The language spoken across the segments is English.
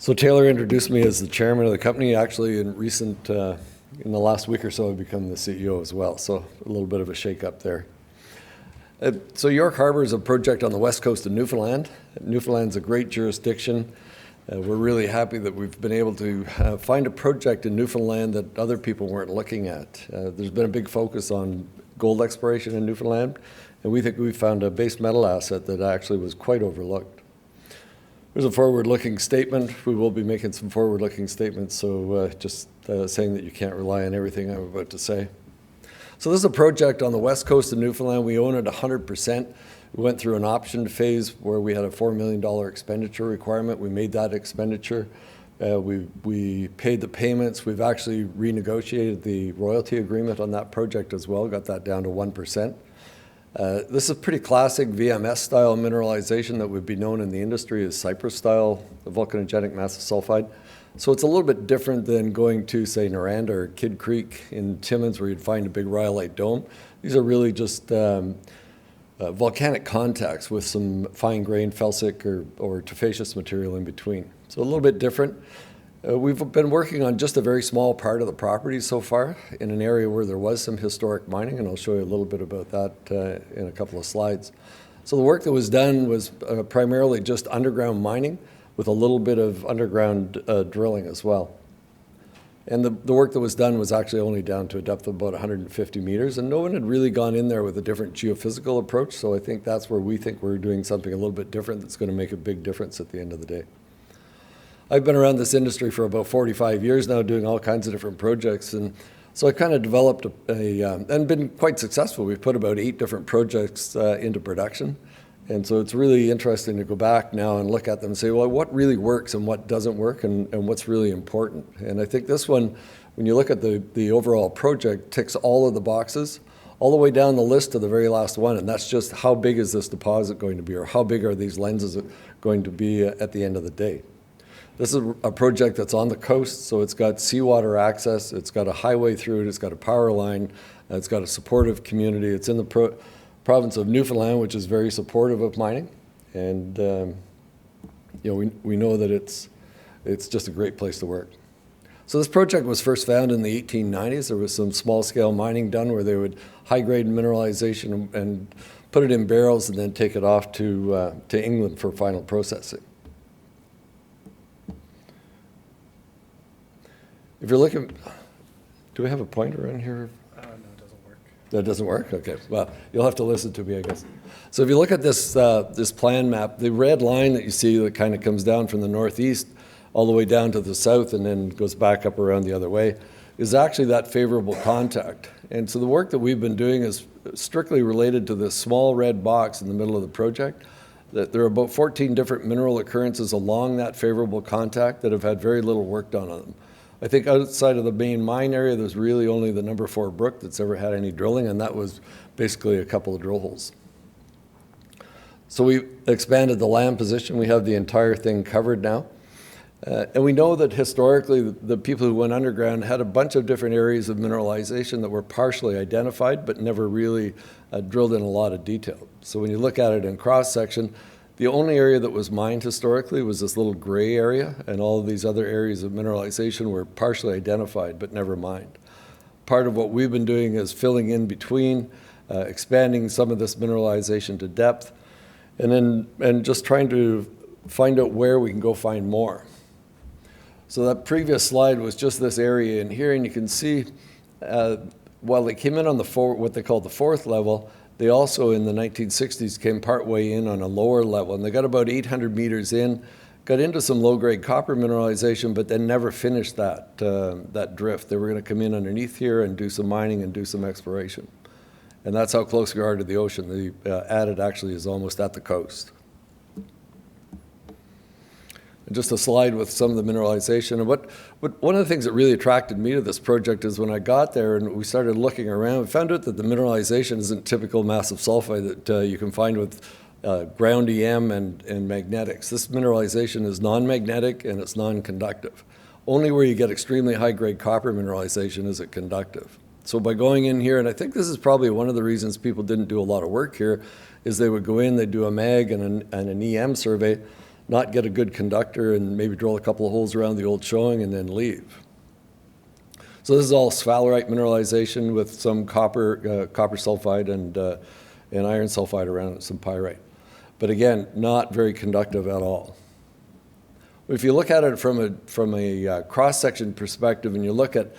So Taylor introduced me as the chairman of the company. Actually, in the last week or so, I've become the CEO as well. So a little bit of a shake-up there. So York Harbour is a project on the west coast of Newfoundland. Newfoundland's a great jurisdiction. We're really happy that we've been able to find a project in Newfoundland that other people weren't looking at. There's been a big focus on gold exploration in Newfoundland, and we think we found a base metal asset that actually was quite overlooked. There's a forward-looking statement. We will be making some forward-looking statements, so just saying that you can't rely on everything I'm about to say. So this is a project on the west coast of Newfoundland. We own it 100%. We went through an option phase where we had a $4 million expenditure requirement. We made that expenditure. We paid the payments. We've actually renegotiated the royalty agreement on that project as well, got that down to 1%. This is pretty classic VMS-style mineralization that would be known in the industry as Cypress-style volcanogenic massive sulfide. So it's a little bit different than going to, say, Noranda or Kidd Creek in Timmins, where you'd find a big rhyolite dome. These are really just volcanic contacts with some fine-grained felsic or tufaceous material in between. So a little bit different. We've been working on just a very small part of the property so far in an area where there was some historic mining, and I'll show you a little bit about that in a couple of slides. So the work that was done was primarily just underground mining with a little bit of underground drilling as well. And the work that was done was actually only down to a depth of about 150 meters, and no one had really gone in there with a different geophysical approach, so I think that's where we think we're doing something a little bit different that's going to make a big difference at the end of the day. I've been around this industry for about 45 years now, doing all kinds of different projects, and so I kind of developed and been quite successful. We've put about 8 different projects into production, and so it's really interesting to go back now and look at them and say, well, what really works and what doesn't work, and what's really important. And I think this one, when you look at the overall project, ticks all of the boxes, all the way down the list to the very last one, and that's just how big is this deposit going to be, or how big are these lenses going to be at the end of the day. This is a project that's on the coast, so it's got seawater access, it's got a highway through it, it's got a power line, it's got a supportive community. It's in the province of Newfoundland, which is very supportive of mining, and we know that it's just a great place to work. So this project was first found in the 1890s. There was some small-scale mining done where they would high-grade mineralization and put it in barrels and then take it off to England for final processing. If you're looking, do we have a pointer in here? No, it doesn't work. That doesn't work? Okay. Well, you'll have to listen to me, I guess. So if you look at this plan map, the red line that you see that kind of comes down from the northeast all the way down to the south and then goes back up around the other way is actually that favorable contact. And so the work that we've been doing is strictly related to this small red box in the middle of the project. That there are about 14 different mineral occurrences along that favorable contact that have had very little work done on them. I think outside of the main mine area, there's really only the number 4 brook that's ever had any drilling, and that was basically a couple of drill holes. So we expanded the land position. We have the entire thing covered now. And we know that historically, the people who went underground had a bunch of different areas of mineralization that were partially identified, but never really drilled in a lot of detail. So when you look at it in cross-section, the only area that was mined historically was this little gray area, and all of these other areas of mineralization were partially identified but never mined. Part of what we've been doing is filling in between, expanding some of this mineralization to depth, and just trying to find out where we can go find more. So that previous slide was just this area in here, and you can see while they came in on what they call the 4th level, they also, in the 1960s, came partway in on a lower level, and they got about 800 meters in, got into some low-grade copper mineralization, but then never finished that drift. They were going to come in underneath here and do some mining and do some exploration. And that's how close we are to the ocean. The adit actually is almost at the coast. And just a slide with some of the mineralization. And one of the things that really attracted me to this project is when I got there and we started looking around, we found out that the mineralization isn't typical massive sulfide that you can find with ground EM and magnetics. This mineralization is non-magnetic and it's non-conductive. Only where you get extremely high-grade copper mineralization is it conductive. So by going in here, and I think this is probably one of the reasons people didn't do a lot of work here, is they would go in, they'd do a mag and an EM survey, not get a good conductor and maybe drill a couple of holes around the old showing and then leave. So this is all sphalerite mineralization with some copper sulfide and iron sulfide around it, some pyrite. But again, not very conductive at all. If you look at it from a cross-section perspective and you look at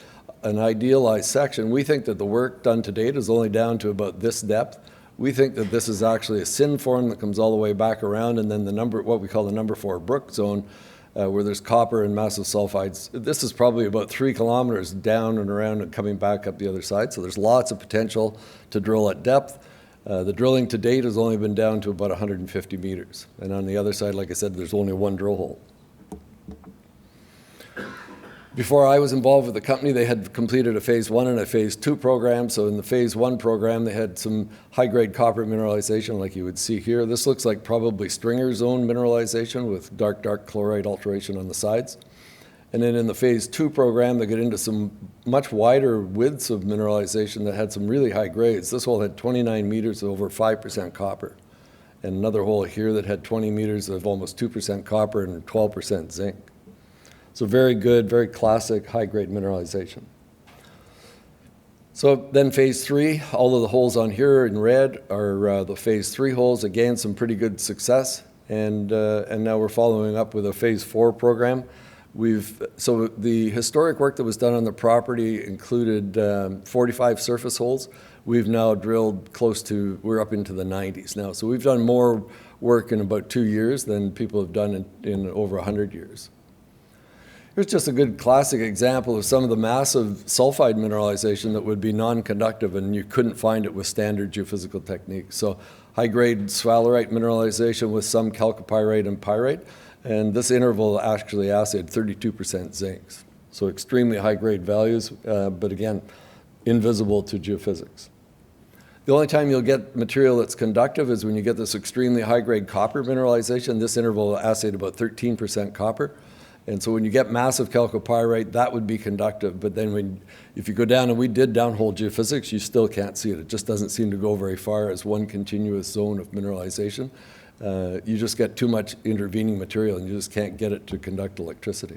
an idealized section, we think that the work done to date is only down to about this depth. We think that this is actually a syn form that comes all the way back around, and then what we call the number 4 brook zone, where there's copper and massive sulfides. This is probably about 3 kilometers down and around and coming back up the other side. So there's lots of potential to drill at depth. The drilling to date has only been down to about 150 meters. And on the other side, like I said, there's only one drill hole. Before I was involved with the company, they had completed a phase 1 and a phase 2 program. So in the phase 1 program, they had some high-grade copper mineralization like you would see here. This looks like probably stringer zone mineralization with dark chlorite alteration on the sides. And then in the phase 2 program, they get into some much wider widths of mineralization that had some really high grades. This hole had 29 meters of over 5% copper. And another hole here that had 20 meters of almost 2% copper and 12% zinc. So very good, very classic high-grade mineralization. So then phase 3, all of the holes on here in red are the phase 3 holes. Again, some pretty good success. And now we're following up with a phase 4 program. So the historic work that was done on the property included 45 surface holes. We've now drilled we're up into the 90s now. So we've done more work in about 2 years than people have done in over 100 years. Here's just a good classic example of some of the massive sulfide mineralization that would be non-conductive, and you couldn't find it with standard geophysical techniques. So high-grade sphalerite mineralization with some chalcopyrite and pyrite, and this interval actually assayed 32% zincs. So extremely high-grade values, but again, invisible to geophysics. The only time you'll get material that's conductive is when you get this extremely high-grade copper mineralization. This interval assayed about 13% copper. And so when you get massive chalcopyrite, that would be conductive. But then if you go down, and we did downhole geophysics, you still can't see it. It just doesn't seem to go very far as one continuous zone of mineralization. You just get too much intervening material, and you just can't get it to conduct electricity.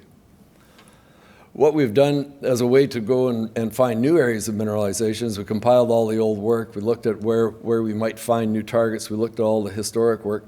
What we've done as a way to go and find new areas of mineralization is we compiled all the old work. We looked at where we might find new targets. We looked at all the historic work.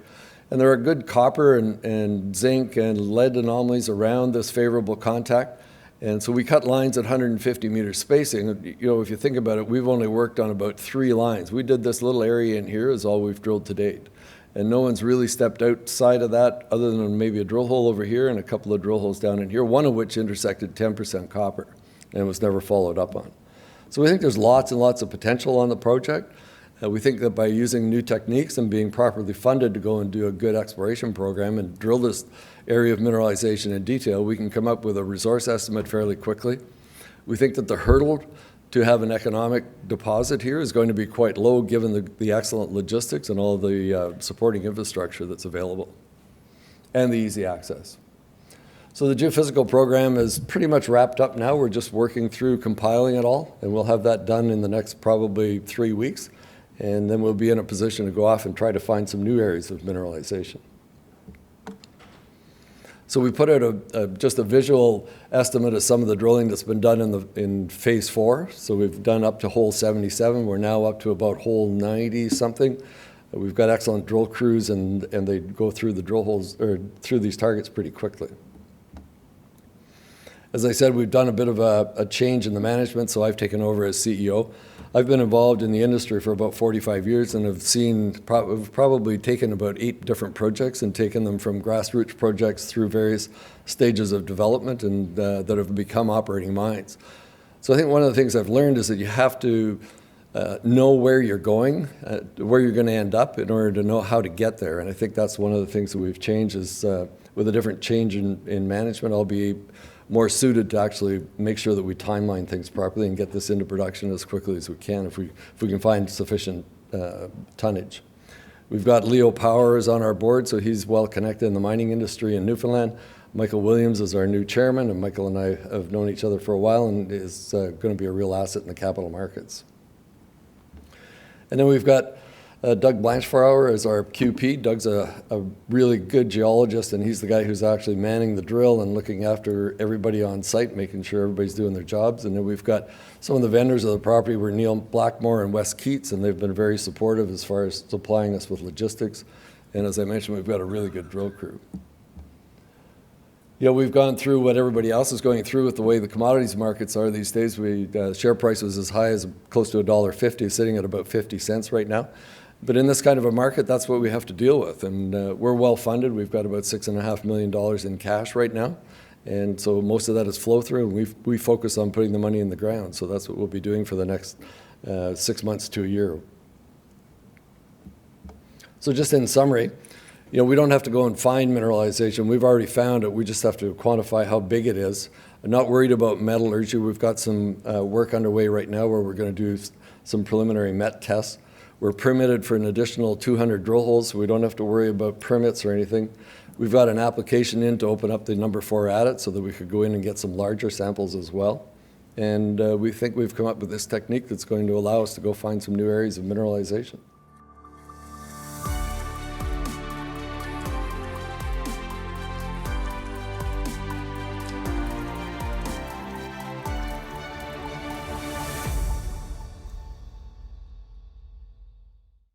And there are good copper and zinc and lead anomalies around this favorable contact. And so we cut lines at 150 meter spacing. You know, if you think about it, we've only worked on about 3 lines. We did this little area in here is all we've drilled to date. And no one's really stepped outside of that other than maybe a drill hole over here and a couple of drill holes down in here, one of which intersected 10% copper and was never followed up on. So we think there's lots and lots of potential on the project. We think that by using new techniques and being properly funded to go and do a good exploration program and drill this area of mineralization in detail, we can come up with a resource estimate fairly quickly. We think that the hurdle to have an economic deposit here is going to be quite low given the excellent logistics and all the supporting infrastructure that's available and the easy access. So the geophysical program is pretty much wrapped up now. We're just working through compiling it all, and we'll have that done in the next probably 3 weeks. And then we'll be in a position to go off and try to find some new areas of mineralization. So we put out just a visual estimate of some of the drilling that's been done in phase 4. So we've done up to hole 77. We're now up to about hole 90 something. We've got excellent drill crews, and they go through the drill holes or through these targets pretty quickly. As I said, we've done a bit of a change in the management, so I've taken over as CEO. I've been involved in the industry for about 45 years and have probably taken about 8 different projects and taken them from grassroots projects through various stages of development and that have become operating mines. So I think one of the things I've learned is that you have to know where you're going, where you're going to end up in order to know how to get there. And I think that's one of the things that we've changed is with a different change in management, I'll be more suited to actually make sure that we timeline things properly and get this into production as quickly as we can if we can find sufficient tonnage. We've got Leo Powers on our board, so he's well connected in the mining industry in Newfoundland. Michael Williams is our new chairman, and Michael and I have known each other for a while and is going to be a real asset in the capital markets. And then we've got Doug Blanchflower is our QP. Doug's a really good geologist, and he's the guy who's actually manning the drill and looking after everybody on site, making sure everybody's doing their jobs. And then we've got some of the vendors of the property were Neil Blackmore and Wes Keats, and they've been very supportive as far as supplying us with logistics. And as I mentioned, we've got a really good drill crew. You know, we've gone through what everybody else is going through with the way the commodities markets are these days. Share price was as high as close to $1.50, sitting at about 50 cents right now. But in this kind of a market, that's what we have to deal with. And we're well funded. We've got about $6.5 million in cash right now. And so most of that is flow through, and we focus on putting the money in the ground. So that's what we'll be doing for the next 6 months to a year. So just in summary, you know, we don't have to go and find mineralization. We've already found it. We just have to quantify how big it is. I'm not worried about metallurgy. We've got some work underway right now where we're going to do some preliminary met tests. We're permitted for an additional 200 drill holes, so we don't have to worry about permits or anything. We've got an application in to open up the number 4 adit so that we could go in and get some larger samples as well. And we think we've come up with this technique that's going to allow us to go find some new areas of mineralization.